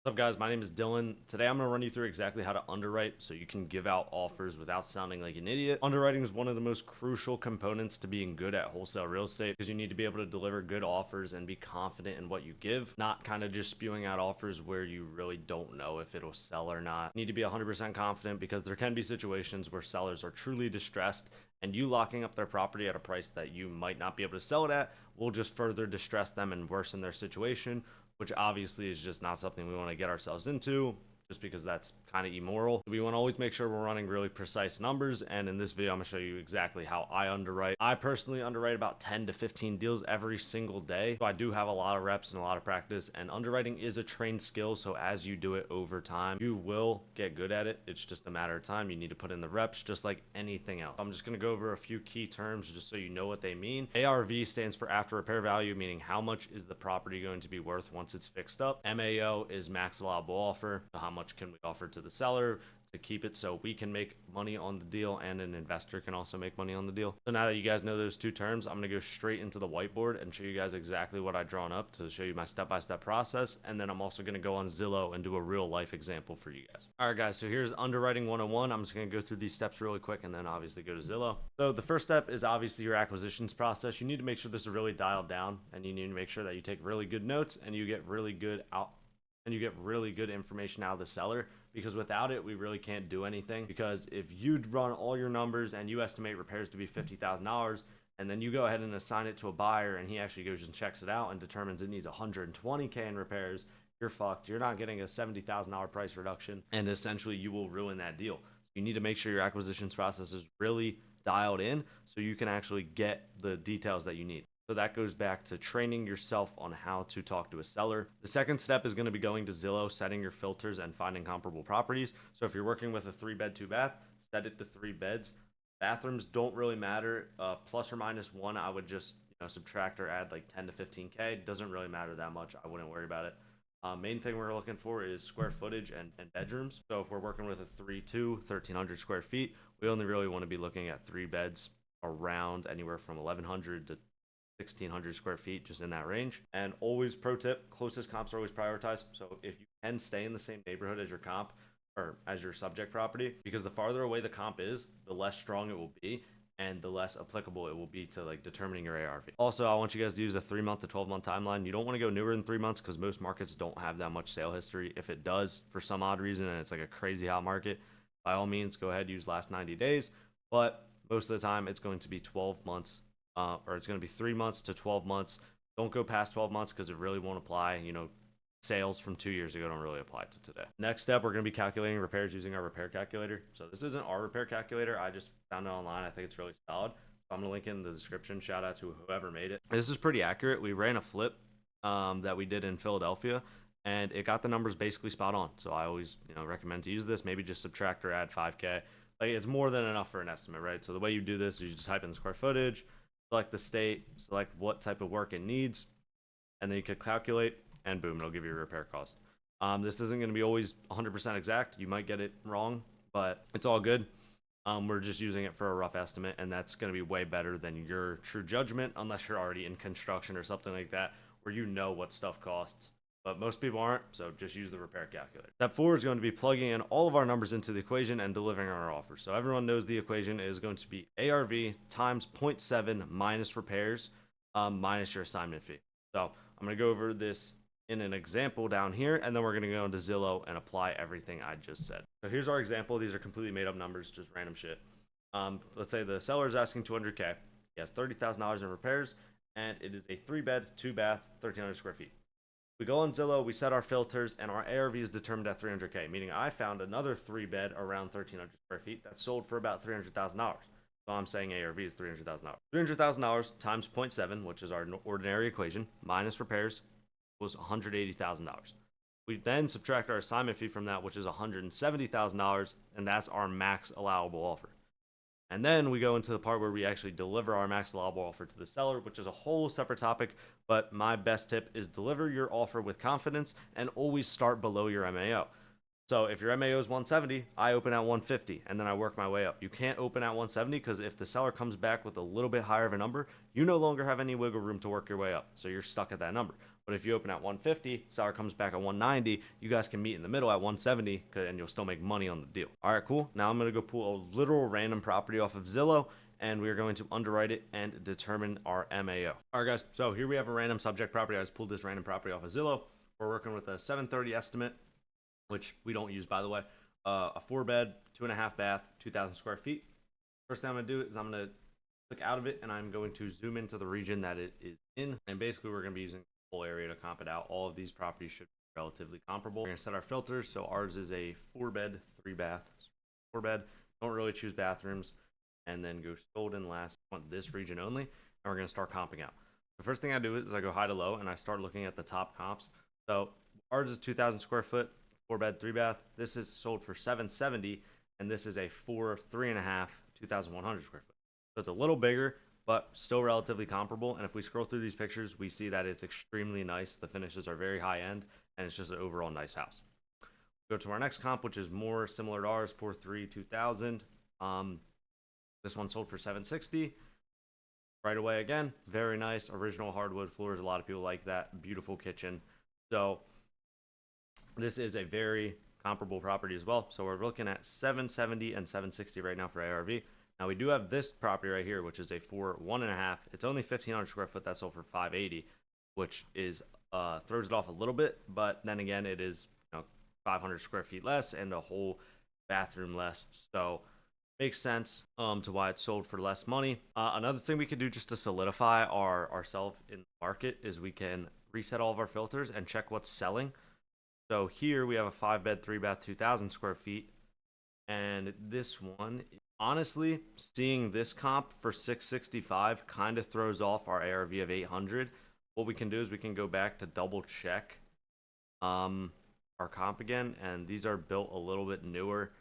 What's up, guys? My name is Dylan. Today I'm going to run you through exactly how to underwrite so you can give out offers without sounding like an idiot. Underwriting is one of the most crucial components to being good at wholesale real estate because you need to be able to deliver good offers and be confident in what you give, not kind of just spewing out offers where you really don't know if it'll sell or not. You need to be 100% confident because there can be situations where sellers are truly distressed, and you locking up their property at a price that you might not be able to sell it at will just further distress them and worsen their situation, which obviously is just not something we want to get ourselves into, just because that's kind of immoral. We want to always make sure we're running really precise numbers, and in this video I'm going to show you exactly how I underwrite. I personally underwrite about 10 to 15 deals every single day, so I do have a lot of reps and a lot of practice, and underwriting is a trained skill, so as you do it over time you will get good at it. It's just a matter of time. You need to put in the reps just like anything else. I'm just going to go over a few key terms just so you know what they mean. ARV stands for after repair value, meaning how much is the property going to be worth once it's fixed up. MAO is max allowable offer, so how much can we offer to the seller to keep it so we can make money on the deal and an investor can also make money on the deal. So now that you guys know those two terms, I'm going to go straight into the whiteboard and show you guys exactly what I've drawn up to show you my step-by-step process, and then I'm also going to go on Zillow and do a real life example for you guys. All right, guys, so here's underwriting 101. I'm just going to go through these steps really quick and then obviously go to Zillow. So the first step is obviously your acquisitions process. You need to make sure this is really dialed down, and you need to make sure that you take really good notes and you get really good information out of the seller, because without it we really can't do anything. Because if you run all your numbers and you estimate repairs to be $50,000 and then you go ahead and assign it to a buyer and he actually goes and checks it out and determines it needs 120K in repairs, you're fucked. You're not getting a $70,000 price reduction, and essentially you will ruin that deal. So you need to make sure your acquisitions process is really dialed in so you can actually get the details that you need. So that goes back to training yourself on how to talk to a seller. The second step is going to be going to Zillow, setting your filters, and finding comparable properties. So if you're working with a 3-bed, 2-bath, set it to 3 beds. Bathrooms don't really matter. Plus or minus one, I would just subtract or add like 10 to 15K. Doesn't really matter that much. I wouldn't worry about it. Main thing we're looking for is square footage and bedrooms. So if we're working with a 3-2, 1,300 square feet, we only really want to be looking at 3 beds around anywhere from 1,100 to 1,600 square feet, just in that range. And always, pro tip, closest comps are always prioritized. So if you can stay in the same neighborhood as your comp or as your subject property, because the farther away the comp is, the less strong it will be and the less applicable it will be to like determining your ARV. Also, I want you guys to use a 3-month to 12-month timeline. You don't want to go newer than 3 months because most markets don't have that much sale history. If it does for some odd reason and it's like a crazy hot market, by all means go ahead, use last 90 days. But most of the time it's going to be 12 months, or it's going to be 3 months to 12 months. Don't go past 12 months because it really won't apply. Sales from 2 years ago don't really apply to today. Next step, we're going to be calculating repairs using our repair calculator. So this isn't our repair calculator. I just found it online. I think it's really solid. So I'm going to link it in the description. Shout out to whoever made it. This is pretty accurate. We ran a flip that we did in Philadelphia, and it got the numbers basically spot on. So I always recommend to use this. Maybe just subtract or add 5K. Like, it's more than enough for an estimate, right? So the way you do this is you just type in the square footage, select the state, select what type of work it needs, and then you can calculate, and boom, it'll give you a repair cost. This isn't going to be always 100% exact. You might get it wrong, but it's all good. We're just using it for a rough estimate, and that's going to be way better than your true judgment, unless you're already in construction or something like that, where you know what stuff costs. But most people aren't, so just use the repair calculator. Step 4 is going to be plugging in all of our numbers into the equation and delivering our offer. So everyone knows the equation is going to be ARV times 0.7 minus repairs minus your assignment fee. So I'm going to go over this in an example down here, and then we're going to go into Zillow and apply everything I just said. So here's our example. These are completely made up numbers, just random shit. Let's say the seller is asking 200K. He has $30,000 in repairs, and it is a 3-bed, 2-bath, 1,300 square feet. We go on Zillow, we set our filters, and our ARV is determined at 300K, meaning I found another 3-bed around 1,300 square feet that sold for about $300,000. So I'm saying ARV is $300,000. $300,000 times 0.7, which is our ordinary equation, minus repairs, was $180,000. We then subtract our assignment fee from that, which is $170,000, and that's our max allowable offer. And then we go into the part where we actually deliver our max allowable offer to the seller, which is a whole separate topic. But my best tip is deliver your offer with confidence and always start below your MAO. So if your MAO is 170, I open at 150 and then I work my way up. You can't open at 170 because if the seller comes back with a little bit higher of a number, you no longer have any wiggle room to work your way up. So you're stuck at that number. But if you open at 150, seller comes back at 190, you guys can meet in the middle at 170 and you'll still make money on the deal. All right, cool. Now I'm going to go pull a literal random property off of Zillow, and we're going to underwrite it and determine our MAO. All right, guys. So here we have a random subject property. I just pulled this random property off of Zillow. We're working with a 730 estimate, which we don't use, by the way. A 4-bed, 2.5 bath, 2,000 square feet. First thing I'm going to do is I'm going to click out of it, and I'm going to zoom into the region that it is in. And basically, we're going to be using the whole area to comp it out. All of these properties should be relatively comparable. We're going to set our filters. So ours is a 4-bed, 3-bath. 4-bed. Don't really choose bathrooms. And then go sold in last. I want this region only. And we're going to start comping out. The first thing I do is I go high to low, and I start looking at the top comps. So ours is 2,000 square foot, 4-bed, 3-bath. This is sold for 770, and this is a 4, 3.5, 2,100 square foot. So it's a little bigger, but still relatively comparable. And if we scroll through these pictures, we see that it's extremely nice. The finishes are very high end, and it's just an overall nice house. Go to our next comp, which is more similar to ours, 4.3, 2,000. This one sold for 760. Right away again, very nice. Original hardwood floors. A lot of people like that. Beautiful kitchen. So this is a very comparable property as well. So we're looking at 770 and 760 right now for ARV. Now we do have this property right here, which is a 4, 1.5. It's only 1,500 square foot. That sold for 580, which is throws it off a little bit. But then again, it is 500 square feet less and a whole bathroom less. So makes sense to why it's sold for less money. Another thing we could do just to solidify ourselves in the market is we can reset all of our filters and check what's selling. So here we have a 5-bed, 3-bath, 2,000 square feet. And this one, honestly, seeing this comp for 665 kind of throws off our ARV of 800. What we can do is we can go back to double check our comp again. And these are built a little bit newer.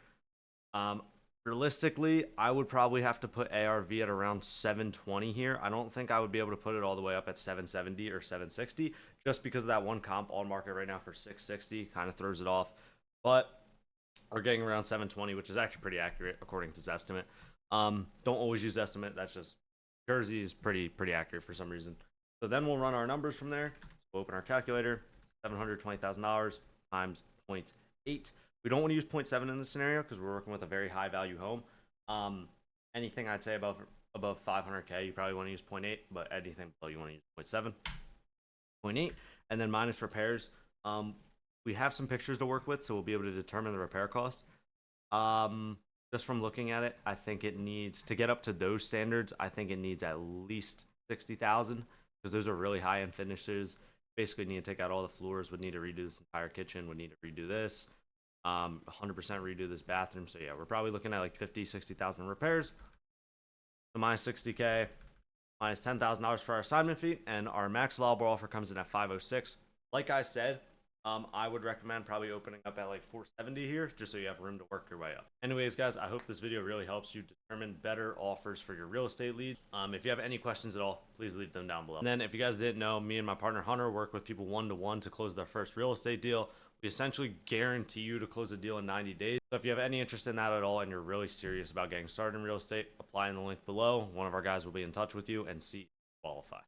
Realistically, I would probably have to put ARV at around 720 here. I don't think I would be able to put it all the way up at 770 or 760 just because of that one comp on market right now for 660 kind of throws it off. But we're getting around 720, which is actually pretty accurate according to Zestimate. Don't always use Estimate. That's just Jersey is pretty accurate for some reason. So then we'll run our numbers from there. So we'll open our calculator, $720,000 times 0.8. We don't want to use 0.7 in this scenario because we're working with a very high value home. Anything I'd say above 500K, you probably want to use 0.8, but anything below you want to use 0.7, 0.8, and then minus repairs. We have some pictures to work with, so we'll be able to determine the repair cost. Just from looking at it, I think it needs to get up to those standards. I think it needs at least 60,000 because those are really high end finishes. Basically, need to take out all the floors. Would need to redo this entire kitchen. Would need to redo this. 100% redo this bathroom. So yeah, we're probably looking at like 50, 60,000 repairs. So minus 60K, minus $10,000 for our assignment fee, and our max allowable offer comes in at 506. Like I said, I would recommend probably opening up at like 470 here, just so you have room to work your way up. Anyways, guys, I hope this video really helps you determine better offers for your real estate leads. If you have any questions at all, please leave them down below. And then if you guys didn't know, me and my partner Hunter work with people one-to-one to close their first real estate deal. We essentially guarantee you to close a deal in 90 days. So if you have any interest in that at all and you're really serious about getting started in real estate, apply in the link below. One of our guys will be in touch with you and see if you qualify.